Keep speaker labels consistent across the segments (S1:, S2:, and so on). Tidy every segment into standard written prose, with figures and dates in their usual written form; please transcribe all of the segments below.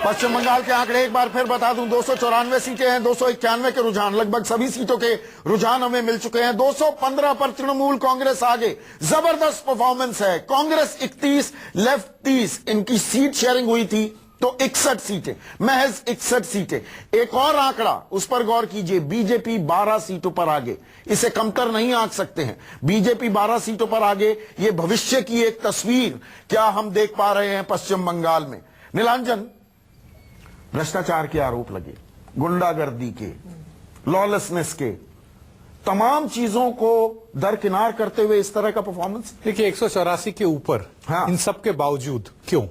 S1: पश्चिम बंगाल के आंकड़े एक बार फिर बता दूं, 294 सीटें हैं, 291 के रुझान, लगभग सभी सीटों के रुझान हमें मिल चुके हैं। 215 पर तृणमूल कांग्रेस आगे, जबरदस्त परफॉर्मेंस है। कांग्रेस 31, लेफ्ट 30, इनकी सीट शेयरिंग हुई थी तो 61 सीटें, महज 61 सीटें। एक और आंकड़ा, उस पर गौर कीजिए, बीजेपी 12 सीटों पर आगे, इसे कमतर नहीं आंक सकते हैं। बीजेपी 12 सीटों पर आगे, ये भविष्य की एक तस्वीर क्या हम देख पा रहे हैं पश्चिम बंगाल में। नीलांजन, भ्रष्टाचार के आरोप लगे, गुंडागर्दी के, लॉलेसनेस के, तमाम चीजों को दरकिनार करते हुए इस तरह का परफॉर्मेंस।
S2: देखिए 184 के ऊपर,
S1: हाँ।
S2: इन सब के बावजूद क्यों?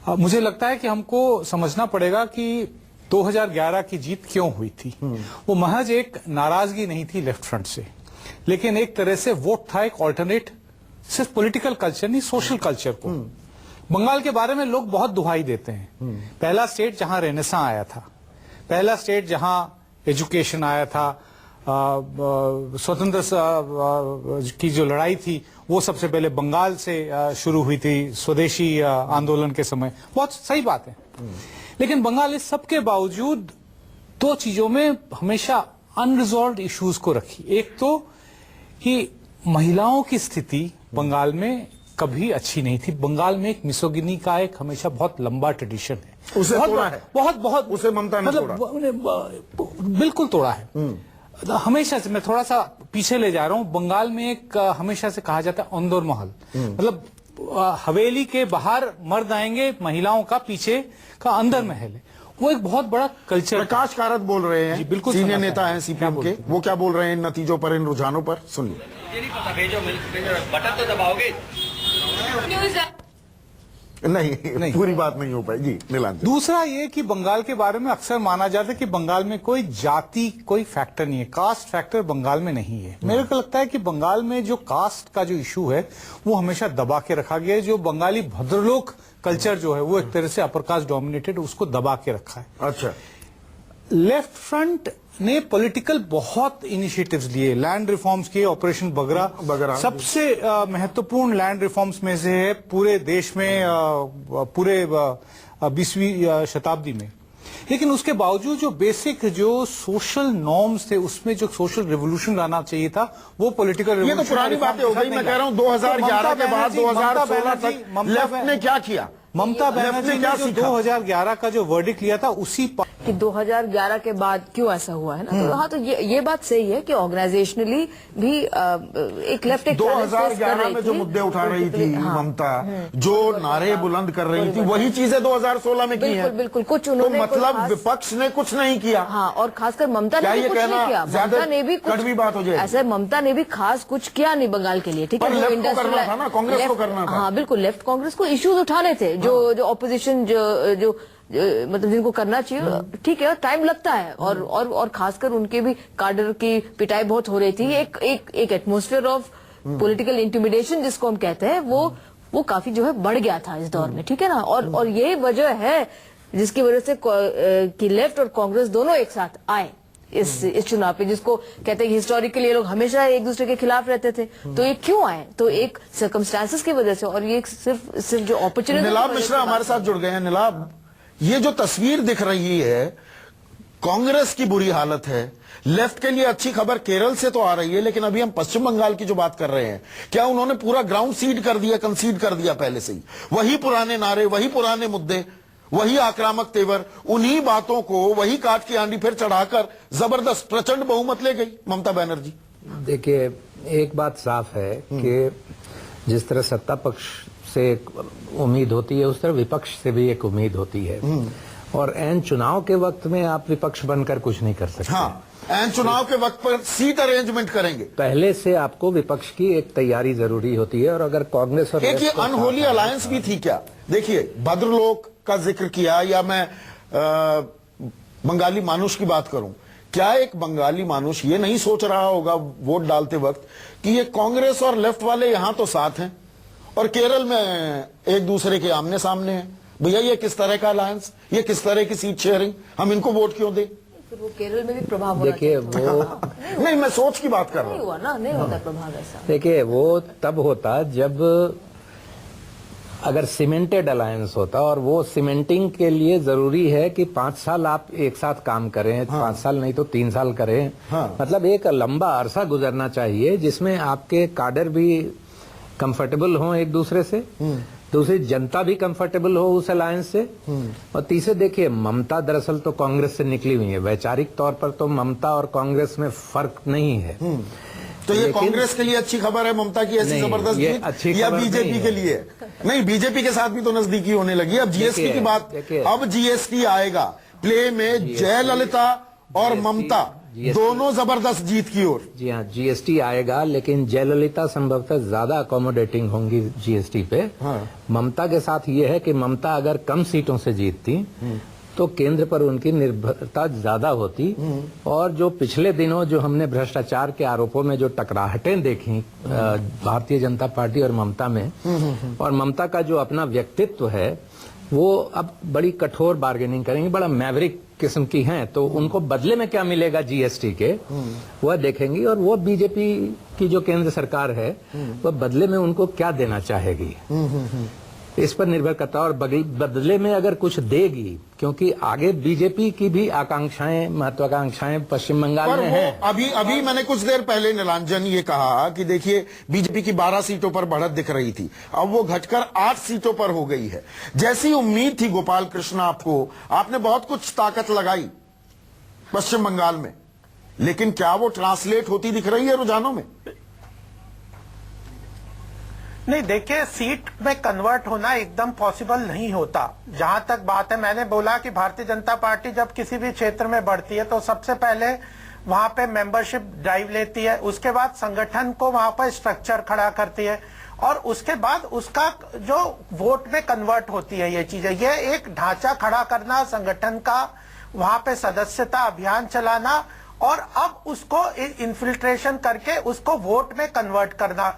S2: मुझे लगता है कि हमको समझना पड़ेगा कि 2011 की जीत क्यों हुई थी। वो महज एक नाराजगी नहीं थी लेफ्ट फ्रंट से, लेकिन एक तरह से वोट था, एक ऑल्टरनेट, सिर्फ पॉलिटिकल कल्चर नहीं, सोशल कल्चर को। बंगाल के बारे में लोग बहुत दुहाई देते हैं। पहला स्टेट जहां रेनेसां आया था, पहला स्टेट जहां एजुकेशन आया था, स्वतंत्र की जो लड़ाई थी वो सबसे पहले बंगाल से शुरू हुई थी, स्वदेशी आंदोलन के समय। बहुत सही बात है, लेकिन बंगाल इस सब के बावजूद दो चीजों में हमेशा अनरिजॉल्व्ड इश्यूज को रखी। एक तो कि महिलाओं की स्थिति बंगाल में कभी अच्छी नहीं थी। बंगाल में एक मिसोगिनी का एक हमेशा बहुत लंबा ट्रेडिशन है।
S1: उसे तोड़ा है,
S2: बहुत
S1: उसे ममता ने तोड़ा,
S2: बिल्कुल तोड़ा है। हमेशा से, मैं थोड़ा सा पीछे ले जा रहा हूं, बंगाल में एक हमेशा से कहा जाता है अंदर महल, मतलब हवेली के बाहर मर्द आएंगे, महिलाओं का पीछे का अंदर महल है। वो एक बहुत बड़ा कल्चर।
S1: प्रकाश कारत बोल रहे हैं,
S2: बिल्कुल
S1: सीनियर नेता हैं सीपीएम के, वो क्या बोल रहे हैं इन नतीजों पर, इन रुझानों पर, सुनिए।
S3: बटन तो दबाओगे
S1: नहीं, पूरी बात नहीं हो पाएगी। नीलांजन,
S2: दूसरा ये कि बंगाल के बारे में अक्सर माना जाता है कि बंगाल में कोई जाति, कोई फैक्टर नहीं है, कास्ट फैक्टर बंगाल में नहीं है। मेरे को लगता है कि बंगाल में जो कास्ट का जो इशू है वो हमेशा दबा के रखा गया है। जो बंगाली भद्रलोक कल्चर जो है वो एक तरह से अपर कास्ट डोमिनेटेड, उसको दबा के रखा है।
S1: अच्छा,
S2: लेफ्ट फ्रंट ने पॉलिटिकल बहुत इनिशिएटिव्स लिए, लैंड रिफॉर्म्स किए, ऑपरेशन बगरा सबसे महत्वपूर्ण लैंड रिफॉर्म्स में से है पूरे देश में, पूरे 20वीं शताब्दी में। लेकिन उसके बावजूद जो बेसिक जो सोशल नॉर्म्स थे, उसमें जो सोशल रेवोल्यूशन लाना चाहिए था, वो पॉलिटिकल
S1: ये तो पुरानी बातें हो गई। मैं कह रहा हूं 2011 के बाद 2016 तक लेफ्ट ने क्या किया?
S2: ममता बनर्जी ने जो 2011 का जो वर्डिक्ट लिया था, उसी
S4: कि 2011 के बाद क्यों ऐसा हुआ है ना, तो हाँ, तो ये बात सही है कि ऑर्गेनाइजेशनली भी एक लेफ्ट, एक
S1: 2011 में जो मुद्दे उठा रही थी ममता, जो नारे बुलंद कर रही थी, वही चीजें 2016 में की हैं।
S4: बिल्कुल कुछ उन्होंने,
S1: तो मतलब विपक्ष ने कुछ नहीं किया।
S4: हाँ, और खासकर ममता ने भी कुछ नहीं किया। ममता ने भी
S1: कड़वी बात हो जाए
S4: ऐसा, ममता ने भी खास कुछ किया नहीं बंगाल के लिए। ठीक है,
S1: करना था ना, कांग्रेस को करना था।
S4: हाँ बिल्कुल, लेफ्ट कांग्रेस को इश्यूज उठाने थे, जो ऑपोजिशन जो मतलब जिनको करना चाहिए। ठीक है, टाइम लगता है, और खासकर उनके भी काडर की पिटाई बहुत हो रही थी। एक एटमॉस्फेयर ऑफ पॉलिटिकल इंटिमिडेशन जिसको हम कहते हैं, वो काफी जो है बढ़ गया था इस दौर में। ठीक है ना, और यही वजह है जिसकी वजह से कि लेफ्ट और कांग्रेस दोनों एक साथ आए इस चुनाव पे, जिसको कहते हैं हिस्टोरिकली ये लोग हमेशा एक दूसरे के खिलाफ रहते थे। तो ये क्यों आए? तो एक सर्कमस्टांसेस की वजह से, और ये सिर्फ जो अपॉर्चुनिटी।
S1: नीलाब मिश्रा हमारे साथ जुड़ गए हैं। नीलाब, ये जो तस्वीर दिख रही है, कांग्रेस की बुरी हालत है, लेफ्ट के लिए अच्छी खबर केरल से तो आ रही है, लेकिन अभी हम पश्चिम बंगाल की जो बात कर रहे हैं, क्या उन्होंने पूरा ग्राउंड सीड कर दिया, कंसीड कर दिया पहले से ही? वही पुराने नारे, वही पुराने मुद्दे, वही आक्रामक तेवर, उन्हीं बातों को, वही काट की आंडी फिर चढ़ाकर जबरदस्त प्रचंड बहुमत ले गई ममता बनर्जी।
S5: देखिए, एक बात साफ है कि जिस तरह सत्ता पक्ष से एक उम्मीद होती है, उस तरह विपक्ष से भी एक उम्मीद होती है, और एन चुनाव के वक्त में आप विपक्ष बनकर कुछ नहीं कर सकते।
S1: हाँ, एन चुनाव के वक्त पर सीट अरेंजमेंट करेंगे।
S5: पहले से आपको विपक्ष की एक तैयारी जरूरी होती है, और अगर कांग्रेस और
S1: एक ये अनहोली अलायंस भी थी क्या? देखिए, भद्रलोक का जिक्र किया, या मैं बंगाली मानुष की बात करूं, क्या एक बंगाली मानुष ये नहीं सोच रहा होगा वोट डालते वक्त कि ये कांग्रेस और लेफ्ट वाले यहां तो साथ हैं और केरल में एक दूसरे के आमने सामने हैं? भैया, ये किस तरह का अलायंस, ये किस तरह की सीट शेयरिंग, हम इनको वोट क्यों दें?
S4: वो केरल में भी प्रभाव होना
S5: देखिए वो
S1: नहीं, मैं सोच की बात कर रहा हूँ।
S4: नहीं हुआ ना, नहीं होता प्रभाव ऐसा।
S5: देखिए, वो तब होता जब अगर सीमेंटेड अलायंस होता, और वो सीमेंटिंग के लिए जरूरी है कि 5 साल आप एक साथ काम करें, 5 साल नहीं तो 3 साल करें, मतलब एक लंबा अरसा गुजरना चाहिए जिसमें आपके काडर भी कंफर्टेबल हो एक दूसरे से, दूसरी जनता भी कंफर्टेबल हो उस अलायंस से, और तीसरे देखिए ममता दरअसल तो कांग्रेस से निकली हुई है, वैचारिक तौर पर तो ममता और कांग्रेस में फर्क नहीं है।
S1: तो ये कांग्रेस के लिए अच्छी खबर है ममता की ऐसी जबरदस्त जीत, या बीजेपी के लिए? नहीं, बीजेपी के साथ भी तो नजदीकी होने लगी। अब जीएसटी की बात, अब जीएसटी आएगा प्ले में, जयललिता और ममता दोनों जबरदस्त जीत की ओर।
S5: जी हाँ, जीएसटी आएगा, लेकिन जयललिता संभवतः ज्यादा अकोमोडेटिंग होंगी जीएसटी पे। ममता के साथ ये है कि ममता अगर कम सीटों से जीतती तो केंद्र पर उनकी निर्भरता ज्यादा होती, और जो पिछले दिनों जो हमने भ्रष्टाचार के आरोपों में जो टकराहटें देखी भारतीय जनता पार्टी और ममता में, और ममता का जो अपना व्यक्तित्व है वो अब बड़ी कठोर बार्गेनिंग करेंगी, बड़ा मैवरिक किस्म की हैं, तो उनको बदले में क्या मिलेगा जीएसटी के वह देखेंगी, और वो बीजेपी की जो केंद्र सरकार है वह बदले में उनको क्या देना चाहेगी इस पर निर्भर करता है, और बदले में अगर कुछ देगी, क्योंकि आगे बीजेपी की भी आकांक्षाएं, महत्वाकांक्षाएं पश्चिम बंगाल में हैं।
S1: अभी मैंने कुछ देर पहले निरंजन ये कहा कि देखिए बीजेपी की 12 सीटों पर बढ़त दिख रही थी, अब वो घटकर 8 सीटों पर हो गई है। जैसी उम्मीद थी गोपाल कृष्ण आपको, आपने बहुत कुछ ताकत लगाई पश्चिम बंगाल में, लेकिन क्या वो ट्रांसलेट होती दिख रही है रुझानों में?
S6: नहीं, देखिए, सीट में कन्वर्ट होना एकदम पॉसिबल नहीं होता। जहां तक बात है, मैंने बोला कि भारतीय जनता पार्टी जब किसी भी क्षेत्र में बढ़ती है तो सबसे पहले वहां पे मेंबरशिप ड्राइव लेती है, उसके बाद संगठन को वहां पर स्ट्रक्चर खड़ा करती है, और उसके बाद उसका जो वोट में कन्वर्ट होती है ये चीजें, ये एक ढांचा खड़ा करना संगठन का, वहां पे सदस्यता अभियान चलाना, और अब उसको इन्फिल्ट्रेशन करके उसको वोट में कन्वर्ट करना।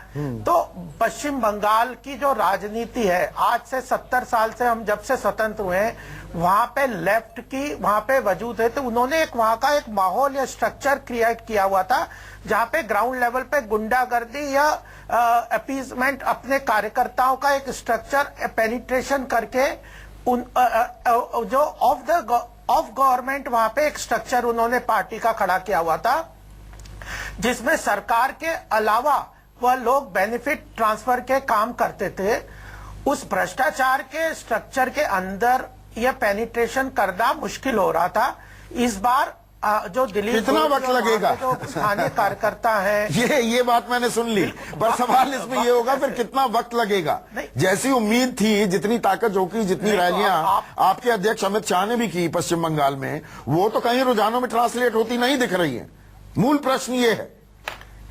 S6: तो पश्चिम बंगाल की जो राजनीति है, आज से 70 साल से हम जब से स्वतंत्र हुए हैं, वहां पे लेफ्ट की वहां पे वजूद है, तो उन्होंने एक वहां का एक माहौल या स्ट्रक्चर क्रिएट किया हुआ था जहां पे ग्राउंड लेवल पे गुंडागर्दी या अपीजमेंट, अपने कार्यकर्ताओं का एक स्ट्रक्चर पेनिट्रेशन करके जो ऑफ गवर्नमेंट वहां पे एक स्ट्रक्चर उन्होंने पार्टी का खड़ा किया हुआ था, जिसमें सरकार के अलावा वह लोग बेनिफिट ट्रांसफर के काम करते थे। उस भ्रष्टाचार के स्ट्रक्चर के अंदर यह पेनिट्रेशन करना मुश्किल हो रहा था। इस बार जो दिल्ली,
S1: कितना वक्त लगेगा?
S6: जो स्थानीय कार्यकर्ता है,
S1: ये बात मैंने सुन ली, पर सवाल इसमें ये होगा फिर कितना वक्त लगेगा? जैसी उम्मीद थी, जितनी ताकत झोंकी, जितनी रैलियां आपके अध्यक्ष अमित शाह ने भी की पश्चिम बंगाल में, वो तो कहीं रुझानों में ट्रांसलेट होती नहीं दिख रही है। मूल प्रश्न ये है।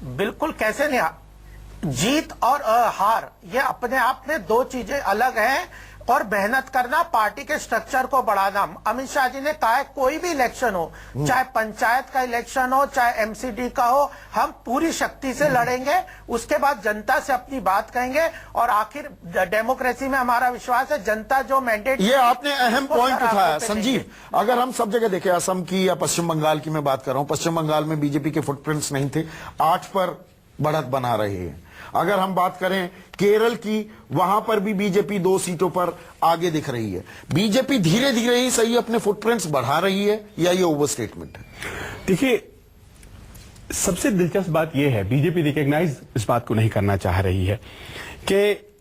S6: बिल्कुल, कैसे नहीं, जीत और हार ये अपने आप में दो चीजें अलग हैं, और मेहनत करना, पार्टी के स्ट्रक्चर को बढ़ाना। अमित शाह जी ने कहा है कोई भी इलेक्शन हो, चाहे पंचायत का इलेक्शन हो, चाहे एमसीडी का हो, हम पूरी शक्ति से लड़ेंगे, उसके बाद जनता से अपनी बात कहेंगे, और आखिर डेमोक्रेसी में हमारा विश्वास है, जनता जो मैंडेट।
S1: ये आपने अहम पॉइंट उठाया संजीव। अगर हम सब जगह देखें, असम की या पश्चिम बंगाल की मैं बात कर रहा हूं, पश्चिम बंगाल में बीजेपी के फुटप्रिंट्स नहीं थे, 8 पर बढ़त बना रहे हैं। अगर हम बात करें केरल की, वहां पर भी बीजेपी 2 सीटों पर आगे दिख रही है। बीजेपी धीरे धीरे ही सही अपने फुटप्रिंट्स बढ़ा रही है, या ये ओवरस्टेटमेंट है?
S7: देखिए, सबसे दिलचस्प बात यह है, बीजेपी रिकॉग्नाइज इस बात को नहीं करना चाह रही है कि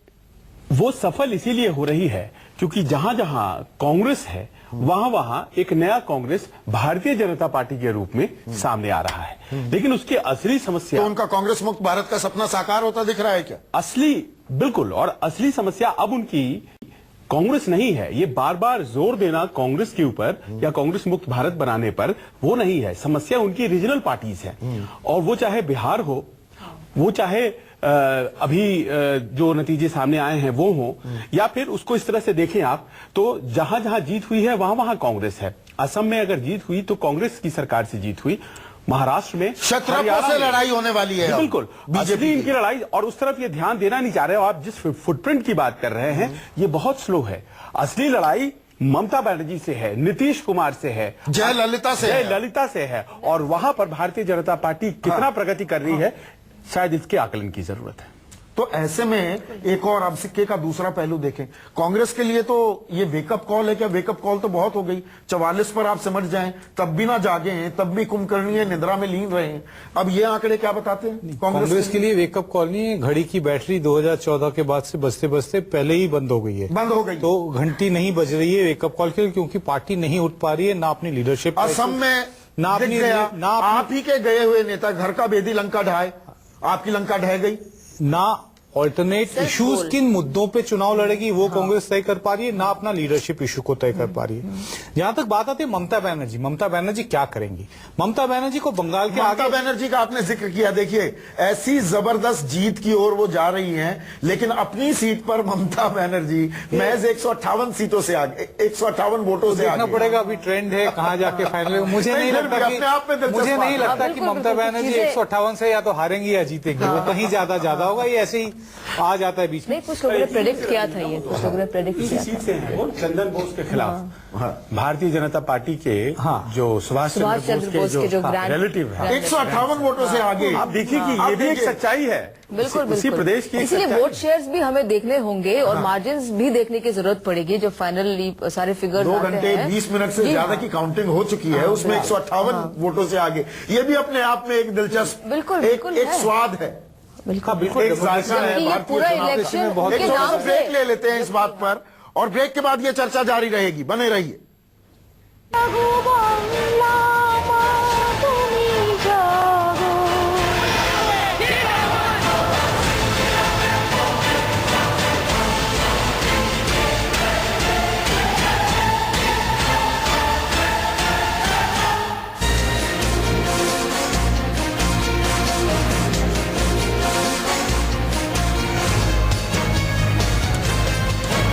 S7: वो सफल इसीलिए हो रही है क्योंकि जहां जहां कांग्रेस है वहां वहां एक नया कांग्रेस भारतीय जनता पार्टी के रूप में सामने आ रहा है। लेकिन उसकी असली समस्या,
S1: तो उनका कांग्रेस मुक्त भारत का सपना साकार होता दिख रहा है क्या?
S7: असली, बिल्कुल, और असली समस्या अब उनकी कांग्रेस नहीं है। ये बार बार जोर देना कांग्रेस के ऊपर या कांग्रेस मुक्त भारत बनाने पर, वो नहीं है। समस्या उनकी रीजनल पार्टीज है, और वो चाहे बिहार हो, वो चाहे अभी जो नतीजे सामने आए हैं वो हो, या फिर उसको इस तरह से देखें आप, तो जहां जहां जीत हुई है वहां वहां कांग्रेस है। असम में अगर जीत हुई तो कांग्रेस की सरकार से जीत हुई, महाराष्ट्र में
S1: शत्रपों से लड़ाई होने वाली है।
S7: बिल्कुल, बीजेपी इनकी लड़ाई, और उस तरफ ये ध्यान देना नहीं चाह रहे हो आप। जिस फुटप्रिंट की बात कर रहे हैं ये बहुत स्लो है। असली लड़ाई ममता बनर्जी से है, नीतीश कुमार से है,
S1: जयललिता
S7: से है, और वहां पर भारतीय जनता पार्टी कितना प्रगति कर रही है, शायद इसके आकलन की जरूरत है।
S1: तो ऐसे में एक और अब सिक्के का दूसरा पहलू देखें, कांग्रेस के लिए तो ये वेकअप कॉल है क्या? वेकअप कॉल तो बहुत हो गई, 44 पर आप समझ जाएं, तब भी ना जागे हैं, तब भी कुंभकर्णीय निद्रा में लीन रहे हैं। अब ये आंकड़े क्या बताते हैं?
S2: कांग्रेस के लिए वेकअप कॉल नहीं है, घड़ी की बैटरी 2014 के बाद से बजते बजते पहले ही बंद हो गई है,
S1: बंद हो गई,
S2: तो घंटी नहीं बज रही है वेकअप कॉल के, क्योंकि पार्टी नहीं उठ पा रही है, ना अपनी लीडरशिप,
S1: असम में
S2: ना
S1: दिख
S2: अपनी
S1: गया, आप ही के गए हुए नेता घर का बेदी लंका ढाए, आपकी लंका ढह गई।
S2: ना ऑल्टरनेट इश्यूज किन मुद्दों पे चुनाव लड़ेगी वो कांग्रेस तय कर पा रही है, ना अपना लीडरशिप इशू को तय कर पा रही है। जहां तक बात आती है ममता बनर्जी क्या करेंगी? ममता बनर्जी को बंगाल के
S1: ममता
S2: आगे,
S1: बनर्जी का आपने जिक्र किया, देखिए ऐसी जबरदस्त जीत की ओर वो जा रही हैं, लेकिन अपनी सीट पर ममता बनर्जी महज 158 सीटों से आगे, 158 वोटों से
S2: देखना
S1: आगे।
S2: पड़ेगा अभी ट्रेंड है कहां जाके फाइनल। मुझे नहीं लगता कि ममता बनर्जी 158 से या तो हारेंगी या जीतेंगी, वो कहीं ज्यादा होगा, ये ऐसे ही आ जाता है बीच में।
S4: नहीं, कुछ लोगों ने प्रेडिक्ट किया था, ये कुछ लोगों ने प्रेडिक्ट
S7: इसी
S4: किया
S7: सीट
S4: था।
S7: से हैं वो, चंदन बोस के खिलाफ भारतीय जनता पार्टी के जो सुभाष चंद्र बोस के जो रिलेटिव है,
S1: 158 वोटों से आगे।
S7: आप देखिए कि ये भी एक सच्चाई है,
S4: बिल्कुल
S7: इसी प्रदेश की एक
S4: इसलिए
S7: सच्चाई
S4: वोट शेयर्स भी हमें देखने होंगे और मार्जिन्स भी देखने की जरूरत पड़ेगी, जो फाइनली सारे फिगर्स
S1: 2 घंटे 20 मिनट से ज्यादा की काउंटिंग हो चुकी है, उसमें 158 वोटों से आगे। ये भी अपने आप में एक दिलचस्प एक स्वाद है,
S4: बिल्कुल
S1: एक जायका है
S4: ये
S1: भारतीय
S4: पूरा
S1: चुनाव
S4: इलेक्शन
S1: में।
S4: के
S1: एक छोटा सा
S4: नाम
S1: ब्रेक
S4: से
S1: ले लेते हैं इस बात पर, और ब्रेक के बाद ये चर्चा जारी रहेगी, बने रहिए।